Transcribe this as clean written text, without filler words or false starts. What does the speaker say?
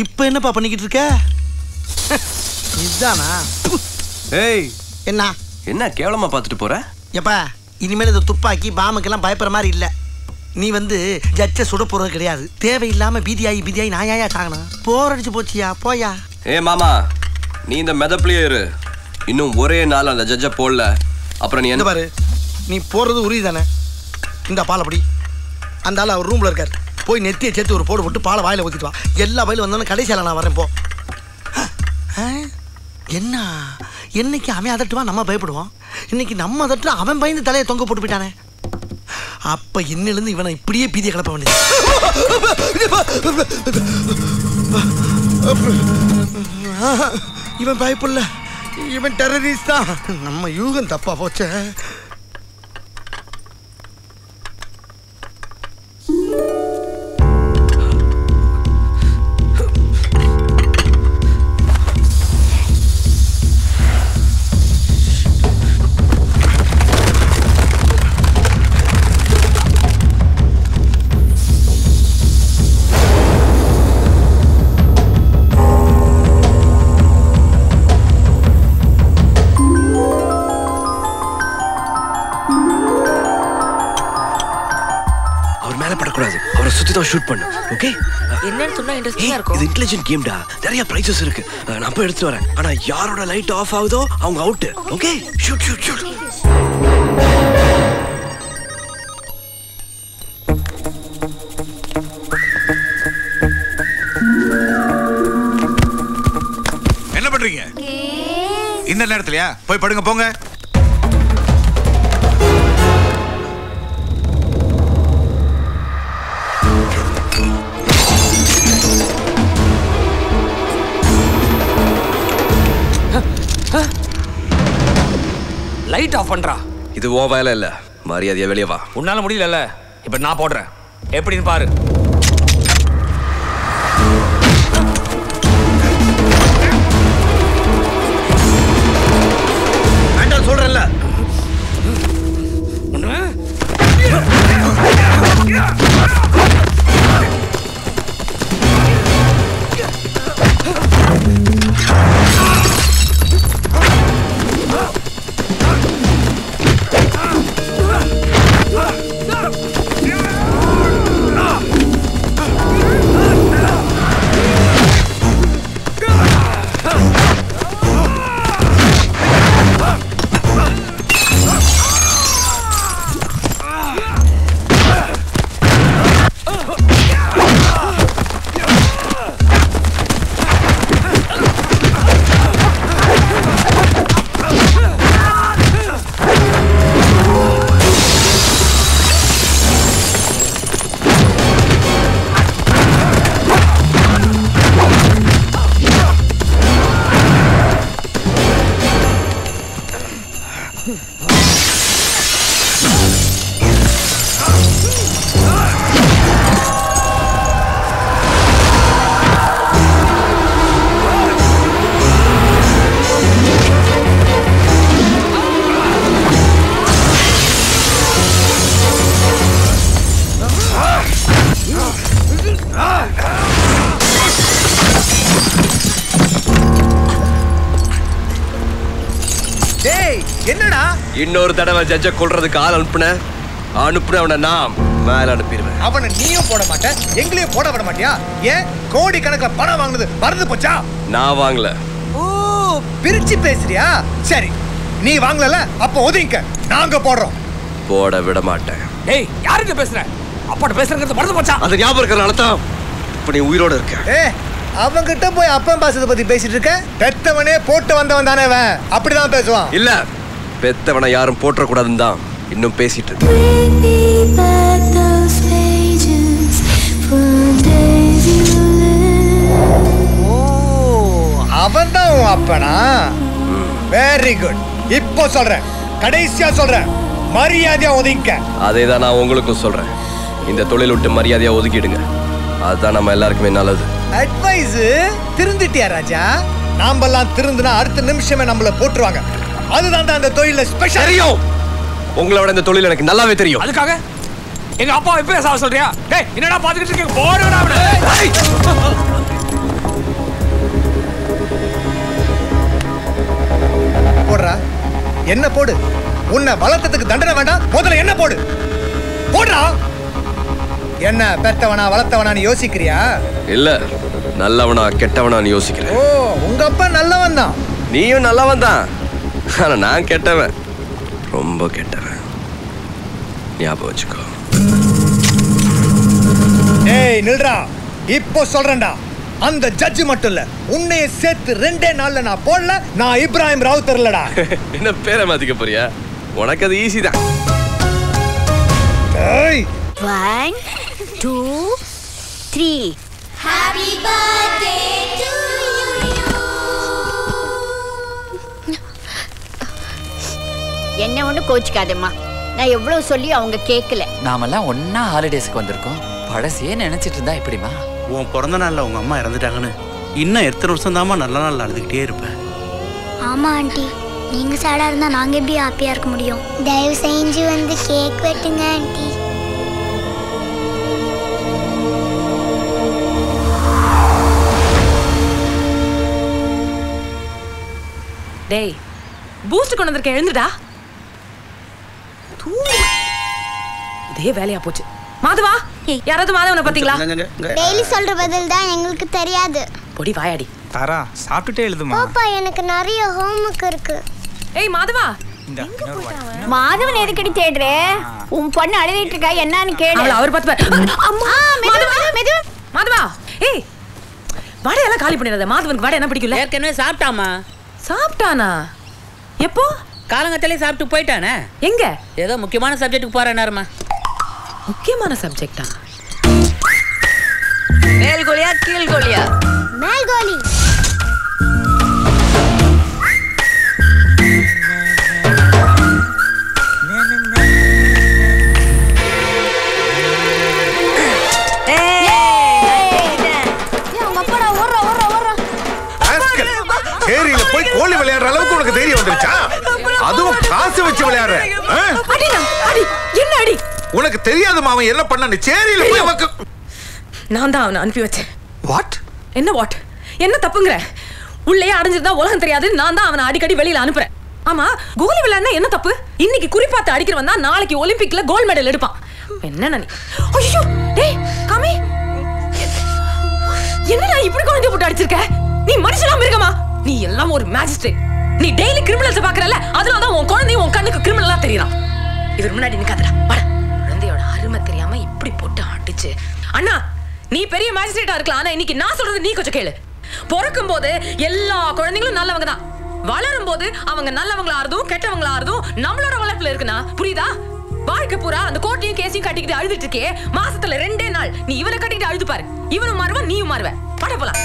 இப்ப என்னப்பா பண்ணிக்கிட்டு இருக்க? இதுதானா? ஏய் என்ன என்ன கேவலமா பார்த்துட்டு போற? எப்பா இனிமேல் இந்த துப்பாக்கி பாமுக்கெல்லாம் பயப்படுற மாதிரி இல்லை. நீ வந்து ஜட்ஜை சுட போறது கிடையாது. தேவையில்லாம பீதியாகி நாயாயா சாகணும். போர் அடிச்சு போச்சியா போயா. ஏ மாமா, நீ இந்த மெதப்லயே இரு. இன்னும் ஒரே நாள் அந்த ஜட்ஜை போடல, அப்புறம் நீ என்ன பாரு. நீ போறது உறுதி தானே? இந்த பால் அப்படி அந்த ஆள் அவர் ரூம்ல இருக்காரு. போய் நெத்தியை சேர்த்து ஒரு போடு போட்டு பாலை வாயில ஊத்திட்டு வா. எல்லா வயலும் வந்தோன்னு கடைசியில் நான் வரேன். போ. என்ன என்னைக்கு அவன் அதட்டுவான் நம்ம பயப்படுவோம். இன்னைக்கு நம்ம அதட்டு அவன் பயந்து தலையை தொங்க போட்டு போயிட்டானே. அப்ப இன்னிலிருந்து இவனை இப்படியே பீதியை கிளப்ப வேண்டியது. இவன் பயப்படல, இவன் டெரரிஸ்ட் தான். நம்ம யூகம் தப்பா போச்சே. ஷூட் பண்ணு. ஓகே, என்னன்னு சொன்னா இன்ட்ரஸ்டிங்கா இருக்கும். இது இன்டெலிஜென்ட் கேம்டா. நிறைய பிரைசஸ் இருக்கு. நான் போய் எடுத்து வரேன். ஆனா யாரோட லைட் ஆஃப் ஆகுதோ அவங்க out. Okay, shoot shoot shoot. என்ன பண்றீங்க இந்த நேரத்துலயா? போய் படுங்க போங்க. லைட் ஆஃப் பண்றா. இது ஓ வேலை இல்ல. மரியாதையா வெளியே வா. உன்னால முடியலல்ல, இப்ப நான் போடுறேன். எப்படின்னு பாரு. வேண்டாம் சொல்றேன்ல. இன்னொரு தடவை ஜட்ஜை கொல்றதுக்கு ஆள் அனுப்புன அவனை நான் மேல அனுப்பிடுவேன். அவனை நீயும் போட மாட்டேன், எங்களையும் போட விட மாட்டியா? ஏன் கோடி கணக்கில் பணம் வாங்கினது மறந்து போச்சா? நான் வாங்கல. ஓ, பிரிச்சு பேசுறியா? சரி, நீ வாங்கல, அப்ப ஒதுங்க, நாங்க போடுறோம். போட விட மாட்டேன். டேய், யார்கிட்ட பேசுற? அப்பாட்ட பேசுறது மறந்து போச்சா? அது ஞாபகம் இருக்கறனால தான் இப்ப நீ உயிரோட இருக்க. அவங்கிட்ட போய் அப்பன் பாசத்தை பத்தி பேசிட்டு இருக்க? பெத்தவனே போட்டு வந்தவன் தானே அவன், அப்படிதான் பேசுவான். இல்ல, பெத்தவனை யாரும் போற்ற கூடாதுன்னு தான் இன்னும் பேசிட்டு இருக்கு. அவன் தான் உன் அப்பனா? Very good. இப்போ சொல்றேன், கடைசியா சொல்றேன், மரியாதையா ஒதுங்க. அதே தான் நான் உங்களுக்கும் சொல்றேன். இந்த தொழில் விட்டு மரியாதையா ஒதுக்கிடுங்க. அதுதான் நம்ம எல்லாருக்குமே நல்லது. அட்வைஸ் திருந்திட்டியா ராஜா? நாமெல்லாம் திருந்துனா அடுத்த நிமிஷமே நம்மள போட்டுருவாங்க. அதுதான் அந்த தொழில ஸ்பெஷல். தெரியும், உங்களை விட இந்த தொழில் எனக்கு நல்லாவே தெரியும். அதுக்காக எங்க அப்பா இப்ப சாவ சொல்றியா? டேய், என்னடா பாத்துக்கிட்டு இருக்கீங்க? போடுடா அவனை. என்ன போடு. உன்னை வளர்த்ததுக்கு தண்டனை வேண்டாம், முதல்ல என்ன போடு. போடுறா. என்ன பெத்தவனா வளர்த்தவனான்னு யோசிக்கிறியா? இல்ல, நல்லவனா கெட்டவனான்னு யோசிக்கிறேன். ஓ, உங்க அப்பா நல்லவன் தான். நீயும் நல்லவன் தான். ஆனா நான் கெட்டவன், ரொம்ப கெட்டவன். ஞாபகம் வச்சுக்கோ. ஏய் நில்றா, இப்போ சொல்றேன்டா. அந்த ஜட்ஜ் மட்டும் இல்ல, உன்னைய சேர்த்து 2 நாள்ல நான் போடல, நான் இப்ராஹிம் ராவுத்தர் இல்லடா. என்ன பேரை மாத்திக்க போறியா? உனக்கு அது ஈஸி தான். ஏய் 1 2 3 Happy birthday to you. என்ன ஒண்ணு கோச்சிக்காதம்மா. நான் எவ்வளவு சொல்லி அவங்க கேட்கல. நாமெல்லாம் ஒன்னா ஹாலிடேஸ்க்கு வந்திருக்கோம். பழசையே நினைச்சிட்டு இருந்தா எப்படிமா? உன் பிறந்த நாள்ல உங்க அம்மா இறந்துட்டாங்கன்னு இன்னும் எத்தனை வருஷம் தாமா நல்ல நாள் அழுதுகிட்டே இருப்பேன். ஆமா ஆண்டி, நீங்க சேடா இருந்தா நாங்க எப்படி ஹாப்பியா இருக்க முடியும்? தயவு செஞ்சு வந்து கேக் வெட்டுங்க ஆண்டி. டேய், பூஸ்ட் கொண்டு வந்திருக்கேன், எழுந்துடா. இதே வேலையா போச்சு. மாதவா, யாராவது மாதவனை பாத்தீங்களா? டெய்லி சொல்ற பதில் தான் எங்களுக்கு தெரியாது. பொடி வாயாடி. தாரா, சாப்பிட்டுட்டே எழுதுமா. பாப்பா, எனக்கு நிறைய ஹோம்வொர்க் இருக்கு. ஏய் மாதவா, மாதவன் எதுக்கடி தேடுற? உன் பொண்ணு அழுதுட்டு இருக்கா, என்னன்னு கேளு. அவள அவர் பார்த்து. அம்மா, மெதுவா மெதுவா. மாதவா, ஏய் வடை எல்லாம் காலி பண்ணிடாத. மாதவனுக்கு வடை என்ன பிடிக்கல? ஏற்கனவே சாப்பிட்டாமா. சாப்பிட்டானா? எப்போ? காலங்கத்திலே சாப்பிட்டு போயிட்டானே. எங்க? ஏதோ முக்கியமான சப்ஜெக்ட்டுக்கு போறேனாருமா. முக்கியமான சப்ஜெக்டா? மேல் கோலியா கீழ் கோலியா? மேல் கோலி. ஏரியில போய் கோழி விளையாடுற அளவுக்கு உனக்கு தைரியம் வந்துருச்சா? அதுவும் காசு வச்சு விளையாடுற. என்ன அடி? உனக்கு தெரியாதுமா அவன் என்ன பண்ணான்னு. சேரியில போய் நான் தான் அவனை அனுப்பி வச்சேன். வாட்? என்ன வாட்? என்ன தப்புங்கற? உள்ளேயே அடைஞ்சிருந்தா உலகம் தெரியாது. நான் தான் அவனை அடிக்கடி வெளியில அனுப்புறேன். ஆமா, கோலி விளையாடுனா என்ன தப்பு? இன்னைக்கு குறிப்பாத்து அடிக்கிறவன் தான் நாளைக்கு ஒலிம்பிக்ல கோல்ட் மெடல் எடுப்பான். என்ன நீ? ஐயோ, டேய் காமி, என்னடா இப்படி குழந்தை போட்டு அடிச்சிருக்க? நீ மனுஷனா மிருகமா? நீ எல்லாம் ஒரு மேஜிஸ்ட்ரேட். நீ டெய்லி கிரிமினல்ஸ் பாக்குறல, அதனால தான் உன் குழந்தை உன் கண்ணுக்கு கிரிமினலா தெரியறான். இவர் முன்னாடி நிக்காதடா. வாடா. குழந்தையோட அருமை தெரியாம இப்படி போட்டு அடிச்சு. அண்ணா, நீ பெரிய மேஜிஸ்ட்ரேட்டா இருக்கலாம், ஆனா இன்னைக்கு நான் சொல்றது நீ கொஞ்சம் கேளு. பிறக்கும் போது எல்லா குழந்தைகளும் நல்லவங்க தான். வளரும் போது அவங்க நல்லவங்களா ஆறதும் கெட்டவங்களா ஆறதும் நம்மளோட வளர்ப்புல இருக்குன்னா புரியுதா? வாழ்க்கை பூரா அந்த கோட்டையும் கேஸையும் கட்டிக்கிட்டு அழுதுட்டு இருக்கே, மாசத்துல 2 நாள் நீ இவனை கட்டிக்கிட்டு அழுது பாரு. இவனும் மாறுவன், நீயும் மாறுவ. பட போலாம்.